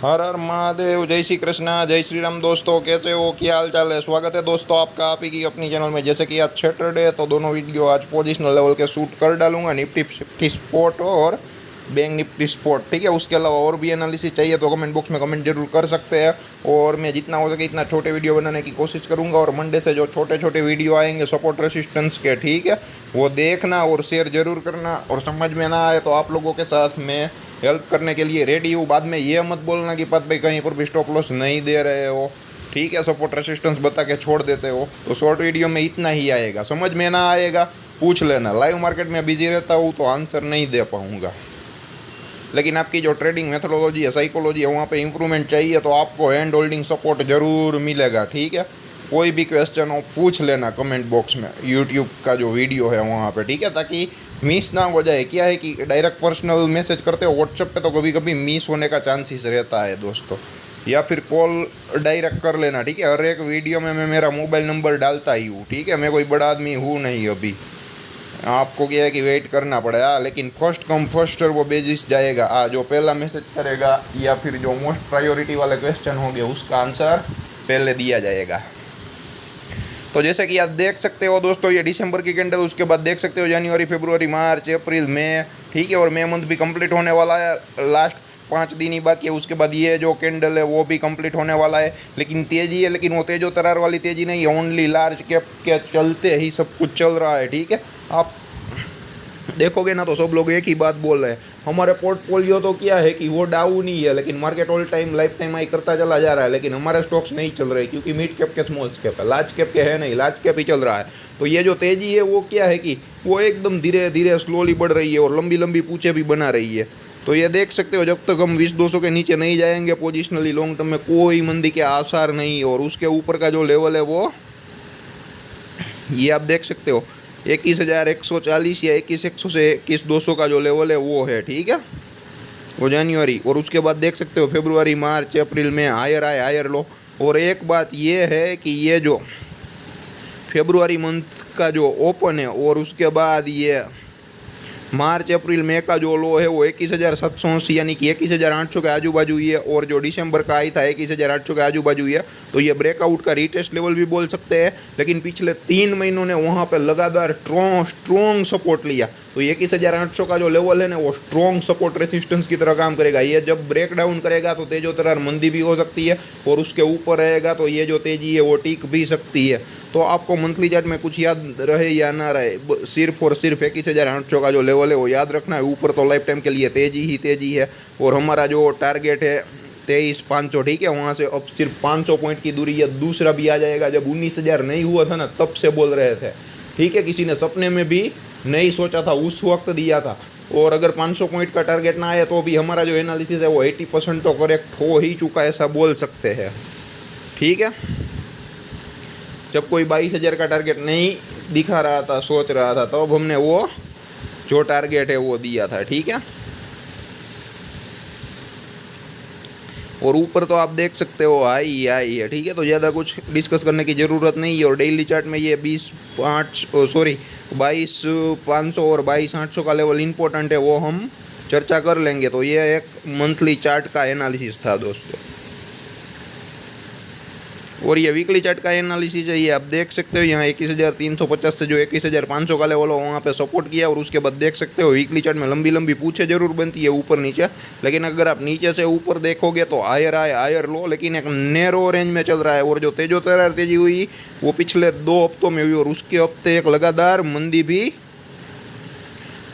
हर हर महादेव, जय श्री कृष्णा, जय श्री राम। दोस्तों कैसे हो, क्या हाल चाल है? स्वागत है दोस्तों आपका आप ही की अपनी चैनल में। जैसे कि आज सैटरडे है तो दोनों वीडियो आज पोजिशनल लेवल के शूट कर डालूंगा, निफ्टी फिफ्टी स्पॉट और बैंक निफ्टी स्पॉट। ठीक है, उसके अलावा और भी एनालिसिस चाहिए तो कमेंट बॉक्स में कमेंट जरूर कर सकते हैं। और मैं जितना हो सके इतना छोटे वीडियो बनाने की कोशिश करूंगा। और मंडे से जो छोटे छोटे वीडियो आएंगे सपोर्ट रेसिस्टेंस के, ठीक है, वो देखना और शेयर जरूर करना। और समझ में ना आए तो आप लोगों के साथ मैं हेल्प करने के लिए रेडी हूँ। बाद में ये मत बोलना कि पद भाई कहीं पर भी स्टॉप लॉस नहीं दे रहे हो, ठीक है, सपोर्ट रेसिस्टेंस बता के छोड़ देते हो। तो शॉर्ट वीडियो में इतना ही आएगा, समझ में ना आएगा पूछ लेना। लाइव मार्केट में बिजी रहता हूँ तो आंसर नहीं दे पाऊँगा। लेकिन आपकी जो ट्रेडिंग मेथोडोलॉजी है, साइकोलॉजी है, वहाँ पे इंप्रूवमेंट चाहिए तो आपको हैंड होल्डिंग सपोर्ट ज़रूर मिलेगा। ठीक है, कोई भी क्वेश्चन हो पूछ लेना कमेंट बॉक्स में, यूट्यूब का जो वीडियो है वहाँ पे, ठीक है, ताकि मिस ना हो जाए। क्या है कि डायरेक्ट पर्सनल मैसेज करते हो व्हाट्सएप पे तो कभी कभी मिस होने का चांसेस रहता है दोस्तों। या फिर कॉल डायरेक्ट कर लेना, ठीक है। हर एक वीडियो में मैं मेरा मोबाइल नंबर डालता ही हूँ, ठीक है। मैं कोई बड़ा आदमी हूँ नहीं अभी, आपको क्या है कि वेट करना पड़ेगा। लेकिन फर्स्ट कम फर्स्ट सर्व वो बेसिस जाएगा। जो पहला मैसेज करेगा या फिर जो मोस्ट प्रायोरिटी वाले क्वेश्चन होंगे उसका आंसर पहले दिया जाएगा। तो जैसे कि आप देख सकते हो दोस्तों, ये दिसंबर की कैंडल, उसके बाद देख सकते हो जनवरी, फरवरी, मार्च, अप्रैल, मई, ठीक है। और मई मंथ भी कंप्लीट होने वाला है, लास्ट 5 दिन ही बाकी है। उसके बाद ये जो कैंडल है वो भी कंप्लीट होने वाला है। लेकिन तेज़ी है, लेकिन वो तेजो तरार वाली तेज़ी नहीं है, ओनली लार्ज कैप के चलते ही सब कुछ चल रहा है, ठीक है। आप देखोगे ना तो सब लोग एक ही बात बोल रहे हैं, हमारे पोर्टफोलियो तो क्या है कि वो डाउन ही है, लेकिन market all time life time high करता चला जा रहा है। लेकिन हमारे स्टॉक्स नहीं चल रहे क्योंकि मिड कैप के स्मॉल कैप है, लार्ज कैप के है नहीं, लार्ज कैप ही चल रहा है। तो ये जो तेज़ी है वो क्या है कि वो एकदम धीरे धीरे स्लोली बढ़ रही है और लंबी लंबी पूछे भी बना रही है। तो ये देख सकते हो, जब तक हम 20-200 के नीचे नहीं जाएंगे पोजिशनली लॉन्ग टर्म में कोई मंदी के आसार नहीं। और उसके ऊपर का जो लेवल है वो ये आप देख सकते हो 21,140 या 21,100 से 21,200 का जो लेवल है वो है, ठीक है, वो जनवरी। और उसके बाद देख सकते हो फरवरी, मार्च, अप्रैल में हायर आए हायर लो। और एक बात ये है कि ये जो फरवरी मंथ का जो ओपन है और उसके बाद ये मार्च अप्रैल मई का जो लो है वो 21,780 यानी कि 21,800 के आजू बाजू ही है। और जो दिसंबर का आई था 21,800 के आजू बाजू ही है। तो ये ब्रेकआउट का रीटेस्ट लेवल भी बोल सकते हैं। लेकिन पिछले 3 महीनों ने वहाँ पे लगातार स्ट्रॉन्ग सपोर्ट लिया। तो 21,800 का जो लेवल है ना वो स्ट्रॉन्ग सपोर्ट रेसिस्टेंस की तरह काम करेगा। ये जब ब्रेक डाउन करेगा तो तेजो तरार मंदी भी हो सकती है, और उसके ऊपर रहेगा तो ये जो तेजी है वो टिक भी सकती है। तो आपको मंथली चार्ट में कुछ याद रहे या ना रहे, सिर्फ और सिर्फ 21,800 का जो लेवल है वो याद रखना है। ऊपर तो लाइफ टाइम के लिए तेजी ही तेजी है। और हमारा जो टारगेट है 23,500, ठीक है, वहाँ से अब सिर्फ 500 पॉइंट की दूरी, या दूसरा भी आ जाएगा। जब 19,000 नहीं हुआ था ना तब से बोल रहे थे, ठीक है, किसी ने सपने में भी नहीं सोचा था, उस वक्त दिया था। और अगर 500 पॉइंट का टारगेट ना आया तो भी हमारा जो एनालिसिस है वो 80% तो करेक्ट हो ही चुका है, ऐसा बोल सकते हैं, ठीक है। जब कोई 22,000 का टारगेट नहीं दिखा रहा था, सोच रहा था, तो अब हमने वो जो टारगेट है वो दिया था, ठीक है। और ऊपर तो आप देख सकते हो हाई है, ठीक है। तो ज़्यादा कुछ डिस्कस करने की ज़रूरत नहीं है। और डेली चार्ट में ये 22,500 और 22,800 का लेवल इंपॉर्टेंट है, वो हम चर्चा कर लेंगे। तो ये एक मंथली चार्ट का एनालिसिस था दोस्तों। और ये वीकली चार्ट का एनालिसिस है, ये आप देख सकते हो। यहाँ 21,350 से जो 21,500 का लेवल हो वहाँ पे सपोर्ट किया। और उसके बाद देख सकते हो वीकली चार्ट में लंबी लंबी पूछे जरूर बनती है ऊपर नीचे। लेकिन अगर आप नीचे से ऊपर देखोगे तो हायर आए हायर लो, लेकिन एक नैरो रेंज में चल रहा है। और जो तेजो तरार तेजी हुई वो पिछले 2 हफ्तों में हुई, और उसके हफ्ते एक लगातार मंदी भी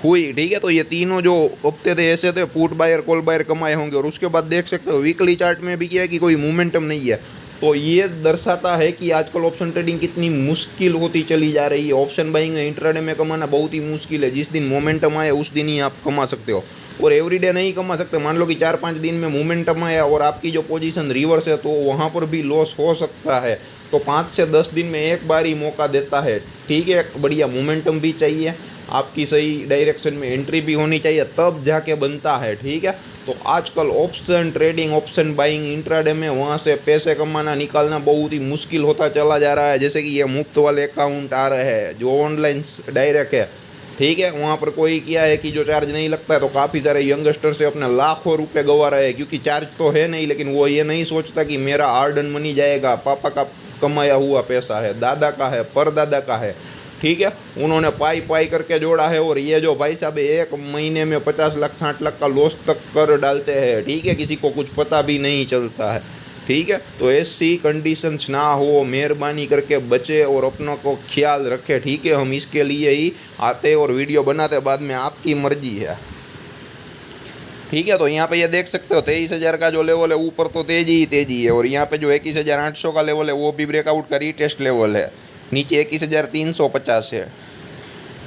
हुई, ठीक है। तो ये तीनों जो हफ्ते थे ऐसे थे, पुट बायर कॉल बायर कमाए होंगे। और उसके बाद देख सकते हो वीकली चार्ट में भी क्या है कि कोई मोमेंटम नहीं है। तो ये दर्शाता है कि आजकल ऑप्शन ट्रेडिंग कितनी मुश्किल होती चली जा रही है। ऑप्शन बाइंग इंट्राडे में कमाना बहुत ही मुश्किल है। जिस दिन मोमेंटम आए उस दिन ही आप कमा सकते हो, और एवरीडे नहीं कमा सकते। मान लो कि 4-5 दिन में मोमेंटम आया और आपकी जो पोजीशन रिवर्स है तो वहाँ पर भी लॉस हो सकता है। तो 5 से 10 दिन में एक बार ही मौका देता है, ठीक है। बढ़िया मोमेंटम भी चाहिए, आपकी सही डायरेक्शन में एंट्री भी होनी चाहिए, तब जाके बनता है, ठीक है। तो आजकल option trading, option buying intraday में वहाँ से पैसे कमाना निकालना बहुत ही मुश्किल होता चला जा रहा है। जैसे कि ये मुफ्त वाले अकाउंट आ रहे हैं जो ऑनलाइन डायरेक्ट है, ठीक है। वहाँ पर कोई क्या है कि जो चार्ज नहीं लगता है, तो काफ़ी सारे यंगस्टर से अपने लाखों रुपए गंवा रहे हैं, क्योंकि चार्ज तो है नहीं, लेकिन वो ये नहीं सोचता कि मेरा हार्ड अर्न मनी जाएगा, पापा का कमाया हुआ पैसा है, दादा का है, परदादा का है। ठीक है, उन्होंने पाई पाई करके जोड़ा है, और ये जो भाई साहब एक महीने में 50 लाख 60 लाख का लॉस तक कर डालते हैं। ठीक है, किसी को कुछ पता भी नहीं चलता है। ठीक है, तो ऐसी कंडीशंस ना हो, मेहरबानी करके बचे और अपनों को ख्याल रखे। ठीक है, हम इसके लिए ही आते और वीडियो बनाते, बाद में आपकी मर्जी है। ठीक है, तो यहाँ पे ये देख सकते हो 23,000 का जो लेवल है, ऊपर तो तेजी ही तेजी है, और यहाँ पे जो 21,800 का लेवल है वो भी ब्रेकआउट का रीटेस्ट लेवल है। नीचे 21,350 है।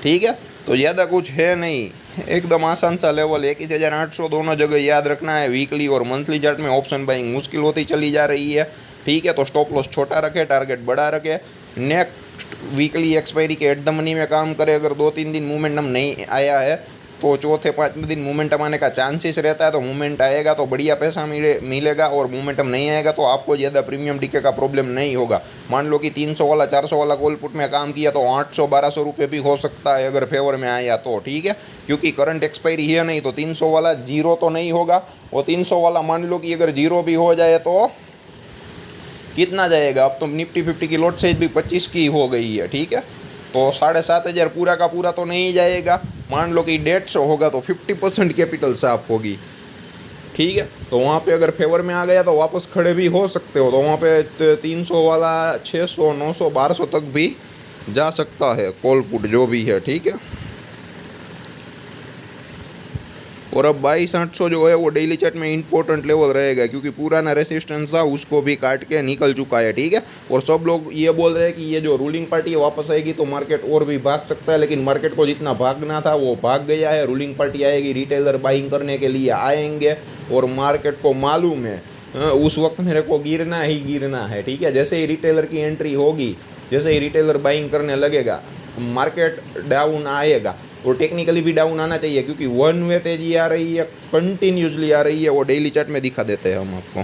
ठीक है, तो ज़्यादा कुछ है नहीं, एकदम आसान सा लेवल 21,800 दोनों जगह याद रखना है। वीकली और मंथली चार्ट में ऑप्शन बाइंग मुश्किल होती चली जा रही है। ठीक है, तो स्टॉप लॉस छोटा रखे, टारगेट बड़ा रखे। नेक्स्ट वीकली एक्सपायरी के एट द मनी में काम करे। अगर 2-3 दिन मोमेंटम नहीं आया है तो चौथे 5वें दिन मोमेंटम आने का चांसेस रहता है, तो मूवमेंट आएगा तो बढ़िया पैसा मिलेगा, और मोमेंटम नहीं आएगा तो आपको ज़्यादा प्रीमियम डीके का प्रॉब्लम नहीं होगा। मान लो कि 300 वाला 400 वाला कॉल पुट में काम किया तो 800-1200 रुपये भी हो सकता है अगर फेवर में आया तो। ठीक है, क्योंकि करंट एक्सपायरी है नहीं, तो 300 वाला जीरो तो नहीं होगा। और 300 वाला मान लो कि अगर जीरो भी हो जाए तो कितना जाएगा, अब तो निफ्टी 50 की लॉट साइज भी 25 की हो गई है। ठीक है, तो 7,500 पूरा का पूरा तो नहीं जाएगा। मान लो कि 150 होगा तो 50% कैपिटल साफ होगी। ठीक है, तो वहाँ पे अगर फेवर में आ गया तो वापस खड़े भी हो सकते हो, तो वहाँ पे 300 वाला 600 900 1200 तक भी जा सकता है कॉल पुट जो भी है। ठीक है, और अब 22,800 जो है वो डेली चार्ट में इंपॉर्टेंट लेवल रहेगा, क्योंकि पुराना रेसिस्टेंस था उसको भी काट के निकल चुका है। ठीक है, और सब लोग ये बोल रहे हैं कि ये जो रूलिंग पार्टी वापस आएगी तो मार्केट और भी भाग सकता है, लेकिन मार्केट को जितना भागना था वो भाग गया है। रूलिंग पार्टी आएगी, रिटेलर बाइंग करने के लिए आएंगे, और मार्केट को मालूम है उस वक्त मेरे को गिरना ही गिरना है। ठीक है, जैसे ही रिटेलर की एंट्री होगी, जैसे ही रिटेलर बाइंग करने लगेगा, मार्केट डाउन आएगा, और टेक्निकली भी डाउन आना चाहिए, क्योंकि वन वे तेजी आ रही है, कंटिन्यूसली आ रही है। वो डेली चार्ट में दिखा देते हैं हम आपको,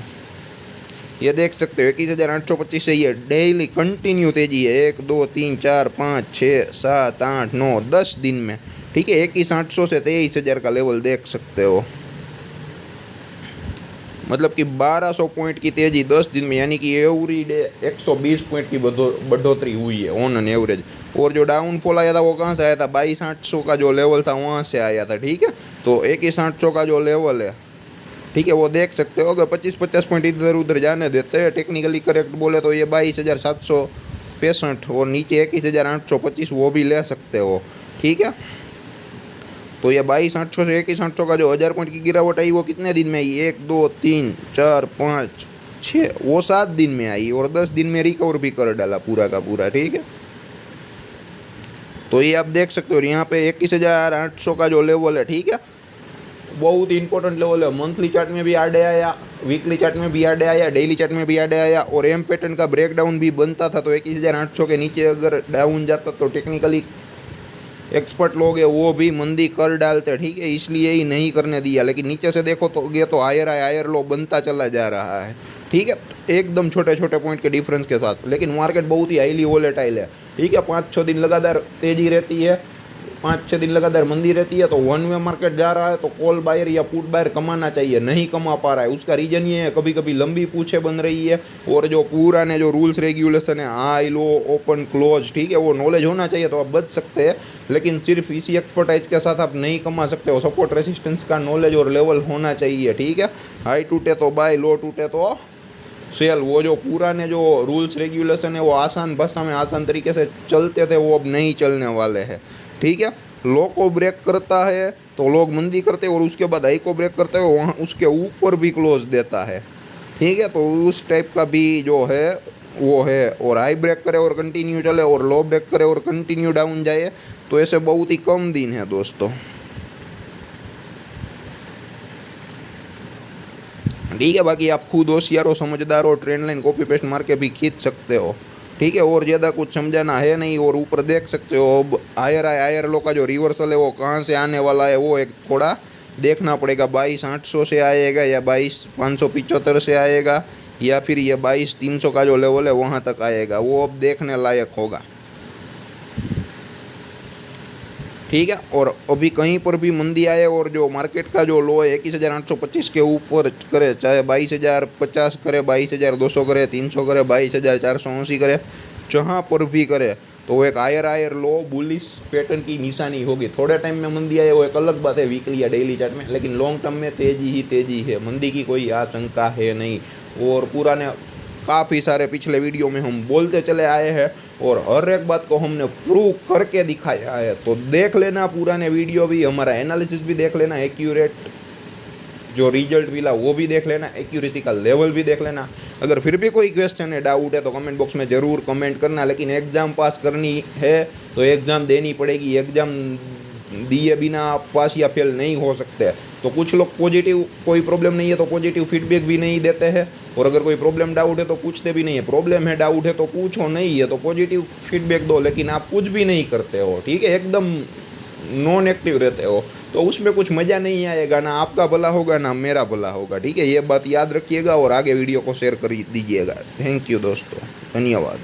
ये देख सकते हो 21,825 से ये डेली कंटिन्यू तेजी है। 1 2 3 4 5 6 7 8 9 10 दिन में। ठीक है, 21,800 से 23,000 का लेवल देख सकते हो, मतलब कि 1200 पॉइंट की तेजी 10 दिन में, यानी कि एवरी डे 120 पॉइंट की बढ़ोतरी हुई है ऑन एन एवरेज। और जो डाउनफॉल आया था वो कहाँ से आया था, 22,800 का जो लेवल था वहाँ से आया था। ठीक है, तो 21,800 का जो लेवल है, ठीक है, वो देख सकते हो। अगर 25-50 पॉइंट इधर उधर जाने देते हैं, टेक्निकली करेक्ट बोले तो ये 22,765 और नीचे 21,825 वो भी ले सकते हो। ठीक है, तो ये 22,800 से 21,800 का जो 1000 पॉइंट की गिरावट आई वो कितने दिन में आई, 1 2 3 4 5 6, वो 7 दिन में आई, और 10 दिन में रिकवर भी कर डाला पूरा का पूरा। ठीक है, तो ये आप देख सकते हो यहाँ पे 21,800 का जो लेवल है, ठीक है, बहुत इंपॉर्टेंट लेवल है। मंथली चार्ट में भी आडे आया, वीकली चार्ट में भी आडे आया, डेली चार्ट में भी आडे आया, और एम पैटर्न का ब्रेकडाउन भी बनता था। तो 21,800 के नीचे अगर डाउन जाता तो टेक्निकली एक्सपर्ट लोग हैं वो भी मंदी कर डालते। ठीक है, इसलिए ही नहीं करने दिया। लेकिन नीचे से देखो तो ये तो हायर लो बनता चला जा रहा है। ठीक है, एकदम छोटे छोटे पॉइंट के डिफरेंस के साथ, लेकिन मार्केट बहुत ही हाईली वोलेटाइल है। ठीक है, 5-6 दिन लगातार तेजी रहती है, 5-6 दिन लगातार मंदी रहती है, तो वन वे मार्केट जा रहा है तो कॉल बायर या पुट बायर कमाना चाहिए, नहीं कमा पा रहा है। उसका रीज़न ये है, कभी कभी लंबी पूछे बन रही है, और जो पुराने जो रूल्स रेगुलेशन है, हाई लो ओपन क्लोज, ठीक है, वो नॉलेज होना चाहिए तो आप बच सकते हैं। लेकिन सिर्फ इसी एक्सपर्टाइज के साथ आप नहीं कमा सकते हो, सपोर्ट रेसिस्टेंस का नॉलेज और लेवल होना चाहिए। ठीक है, हाई टूटे तो बाय, लो टूटे तो सेल। वो जो पुराने जो रूल्स रेगुलेशन है वो आसान भाषा में आसान तरीके से चलते थे, वो अब नहीं चलने वाले हैं। ठीक है, लो को ब्रेक करता है तो लोग मंदी करते हैं, और उसके बाद हाई को ब्रेक करते हैं वहाँ उसके ऊपर भी क्लोज देता है। ठीक है, तो उस टाइप का भी जो है वो है। और हाई ब्रेक करे और कंटिन्यू चले, और लो ब्रेक करे और कंटिन्यू डाउन जाए, तो ऐसे बहुत ही कम दिन है दोस्तों। ठीक है, बाकी आप खुद होशियार हो, समझदार हो, ट्रेंड लाइन कॉपी पेस्ट मार के भी खींच सकते हो। ठीक है, और ज़्यादा कुछ समझाना है नहीं। और ऊपर देख सकते हो अब हायर लो का जो रिवर्सल है वो कहाँ से आने वाला है, वो एक थोड़ा देखना पड़ेगा। 22,800 से आएगा, या 22,575 से आएगा, या फिर ये 22,300 का जो लेवल है वहाँ तक आएगा, वो अब देखने लायक होगा। ठीक है। और अभी कहीं पर भी मंदी आए और जो मार्केट का जो लो है 21,825 के ऊपर करे, चाहे 22,050 करे, 22,200 करे, 300 करे, 22,480 करे, जहाँ पर भी करे तो वो एक हायर लो बुलिश पैटर्न की निशानी होगी। थोड़े टाइम में मंदी आए वो एक अलग बात है, वीकली या डेली चार्ट में, लेकिन लॉन्ग टर्म में तेजी ही तेजी है, मंदी की कोई आशंका है नहीं। और पुराने काफ़ी सारे पिछले वीडियो में हम बोलते चले आए हैं और हर एक बात को हमने प्रूव करके दिखाया है। तो देख लेना पुराने वीडियो भी, हमारा एनालिसिस भी देख लेना, एक्यूरेट जो रिजल्ट मिला वो भी देख लेना, एक्यूरेसी का लेवल भी देख लेना। अगर फिर भी कोई क्वेश्चन है, डाउट है तो कमेंट बॉक्स में ज़रूर कमेंट करना। लेकिन एग्ज़ाम पास करनी है तो एग्ज़ाम देनी पड़ेगी, एग्ज़ाम दिए बिना आप पास या फेल नहीं हो सकते। तो कुछ लोग पॉजिटिव, कोई प्रॉब्लम नहीं है तो पॉजिटिव फीडबैक भी नहीं देते हैं, और अगर कोई प्रॉब्लम डाउट है तो पूछते भी नहीं है। प्रॉब्लम है, डाउट है तो पूछो, नहीं है तो पॉजिटिव फीडबैक दो, लेकिन आप कुछ भी नहीं करते हो, ठीक है, एकदम नॉन एक्टिव रहते हो, तो उसमें कुछ मज़ा नहीं आएगा, ना आपका भला होगा ना मेरा भला होगा, ठीक है। ये बात याद रखिएगा और आगे वीडियो को शेयर कर दीजिएगा। थैंक यू दोस्तों, धन्यवाद।